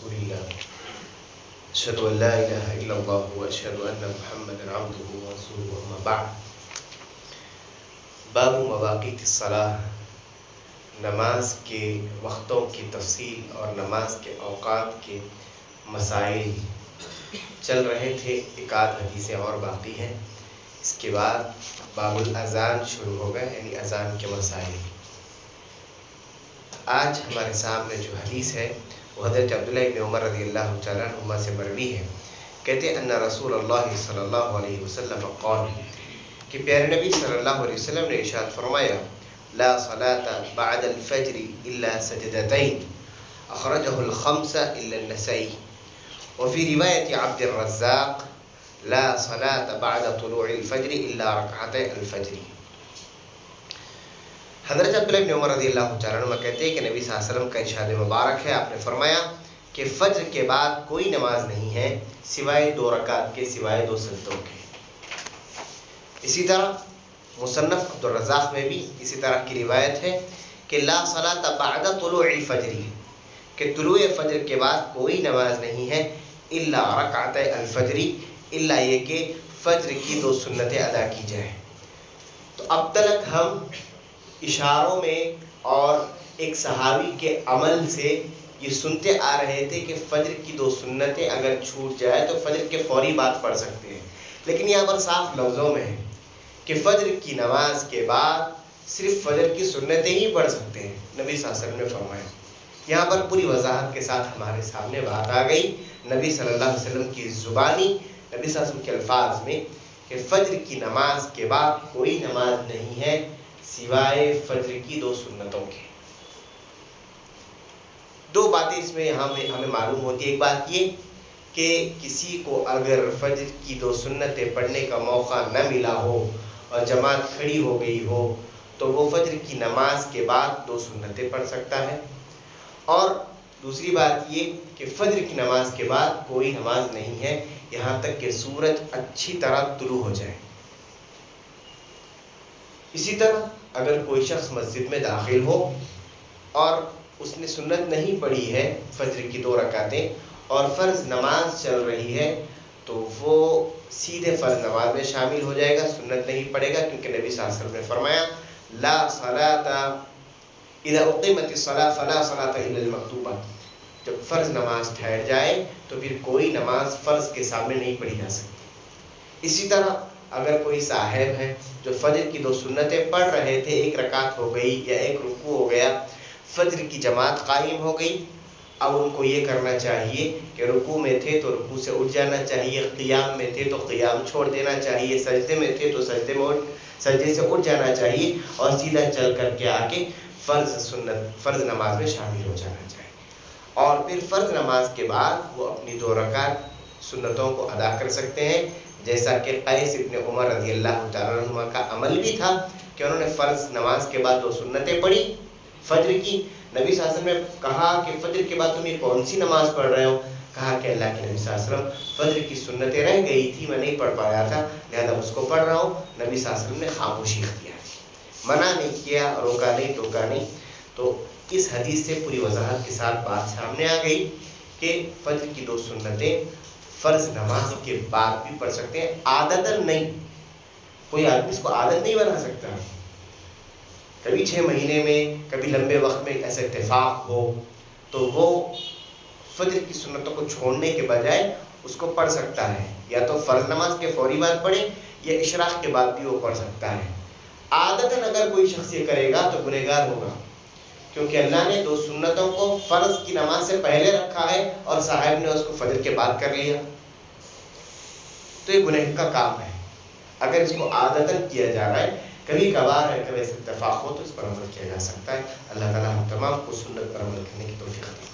رسول الله أشهد أن لا إله إلا الله وأشهد أن محمدا عبده ورسوله أما بعد باب مواقیت الصلاة نماز کے وقتوں کی تفصیل اور نماز کے اوقات کے مسائل چل رہے تھے. ایک آدھ حدیثیں اور باقی ہیں. اس کے بعد باب الاذان شروع ہوگا یعنی اذان کے مسائل. آج ہمارے سامنے جو حدیث ہے وہ حضرت عبداللہ ابن عمر رضی اللہ تعالیٰ عنہما سے مروی ہے. کہتے ہیں ان رسول اللہ صلی اللہ علیہ وسلم قال کہ پیارے نبی صلی اللہ علیہ وسلم نے ارشاد فرمایا لا صلاة بعد الفجر الا سجدتين اخرجه الخمسة الا النسائی. وفي رواية عبد الرزاق لا صلاة بعد طلوع الفجر الا ركعتي الفجر. حضرت عبداللہ ابن عمر رضی اللہ تعالیٰ عنہ کہتے ہیں کہ نبی صلی اللہ علیہ وسلم کا ارشاد مبارک ہے. آپ نے فرمایا کہ فجر کے بعد کوئی نماز نہیں ہے سوائے 2 رکعت کے، سوائے 2 سجدوں کے. اسی طرح مصنف عبد الرزاق میں بھی اسی طرح کی روایت ہے کہ لا صلاة بعد طلوع الفجر، کہ طلوع فجر کے بعد کوئی نماز نہیں ہے الا رکعتي الفجر، الا یہ کہ فجر کی 2 سنتیں ادا کی جائیں. تو اب تک ہم اشاروں میں اور ایک صحابی کے عمل سے یہ سنتے آ رہے تھے کہ فجر کی 2 سنتیں اگر چھوٹ جائے تو فجر کے فوری بعد پڑھ سکتے ہیں. لیکن یہاں پر صاف لفظوں میں ہے کہ فجر کی نماز کے بعد صرف فجر کی سنتیں ہی پڑھ سکتے ہیں. نبی صلی اللہ علیہ وسلم نے فرمایا. یہاں پر پوری وضاحت کے ساتھ ہمارے سامنے بات آ گئی نبی صلی اللہ علیہ وسلم کی زبانی، نبی صلی اللہ علیہ وسلم کے الفاظ میں کہ فجر کی نماز کے بعد کوئی نماز نہیں ہے سوائے فجر کی 2 سنتوں کے. 2 باتیں اس میں ہمیں معلوم ہوتی ہے. ایک بات یہ کہ کسی کو اگر فجر کی 2 سنتیں پڑھنے کا موقع نہ ملا ہو اور جماعت کھڑی ہو گئی ہو تو وہ فجر کی نماز کے بعد 2 سنتیں پڑھ سکتا ہے. اور دوسری بات یہ کہ فجر کی نماز کے بعد کوئی نماز نہیں ہے یہاں تک کہ سورج اچھی طرح طلوع ہو جائے. اسی طرح اگر کوئی شخص مسجد میں داخل ہو اور اس نے سنت نہیں پڑھی ہے فجر کی 2 رکعتیں اور فرض نماز چل رہی ہے تو وہ سیدھے فرض نماز میں شامل ہو جائے گا، سنت نہیں پڑھے گا، کیونکہ نبی صلی اللہ علیہ وسلم نے فرمایا لا صلاة اذا اقیمت الصلاة فلا صلاة الا المکتوبہ. جب فرض نماز ٹھہر جائے تو پھر کوئی نماز فرض کے سامنے نہیں پڑھی جا سکتی. اسی طرح اگر کوئی صاحب ہے جو فجر کی 2 سنتیں پڑھ رہے تھے، 1 رکعت ہو گئی یا 1 رکوع ہو گیا، فجر کی جماعت قائم ہو گئی، اب ان کو یہ کرنا چاہیے کہ رکوع میں تھے تو رکوع سے اٹھ جانا چاہیے، قیام میں تھے تو قیام چھوڑ دینا چاہیے، سجدے میں تھے تو سجدے سے اٹھ جانا چاہیے اور سیدھا چل کر کے آ کے فرض نماز میں شامل ہو جانا چاہیے. اور پھر فرض نماز کے بعد وہ اپنی 2 رکعت سنتوں کو ادا کر سکتے ہیں، جیسا کہ قیس ابن عمر رضی اللہ تعالیٰ عنہ کا عمل بھی تھا کہ انہوں نے فرض نماز کے بعد 2 سنتیں پڑھی فجر کی. نبی صلی اللہ علیہ وسلم نے کہا کہ فجر کے بعد تم یہ کون سی نماز پڑھ رہے ہو؟ کہا کہ اللہ کے نبی صلی اللہ علیہ وسلم فجر کی سنتیں رہ گئی تھی، میں نہیں پڑھ پایا تھا لہذا اس کو پڑھ رہا ہوں. نبی صلی اللہ علیہ وسلم نے خاموشی اختیار کی، منع نہیں کیا، روکا نہیں، ٹوکا نہیں. تو اس حدیث سے پوری وضاحت کے ساتھ بات سامنے آ گئی کہ فجر کی 2 سنتیں فرض نماز کے بعد بھی پڑھ سکتے ہیں، عادتاً نہیں. کوئی آدمی اس کو عادت نہیں بنا سکتا. کبھی 6 مہینے میں، کبھی لمبے وقت میں ایسا اتفاق ہو تو وہ فجر کی سنتوں کو چھوڑنے کے بجائے اس کو پڑھ سکتا ہے، یا تو فرض نماز کے فوری بعد پڑھے یا اشراق کے بعد بھی وہ پڑھ سکتا ہے. عادتاً اگر کوئی شخص یہ کرے گا تو گنہگار ہوگا، کیونکہ اللہ نے 2 سنتوں کو فرض کی نماز سے پہلے رکھا ہے اور صاحب نے اس کو فجر کے بعد کر لیا، تو یہ گناہ کا کام ہے. اگر اس کو عادتاً کیا جا رہا ہے، کبھی کبھار ہے، کبھی ایسا اتفاق ہو تو اس پر عمل کیا جا سکتا ہے. اللہ تعالیٰ ہم تمام کو سنت پر عمل کرنے کی توفیق دے.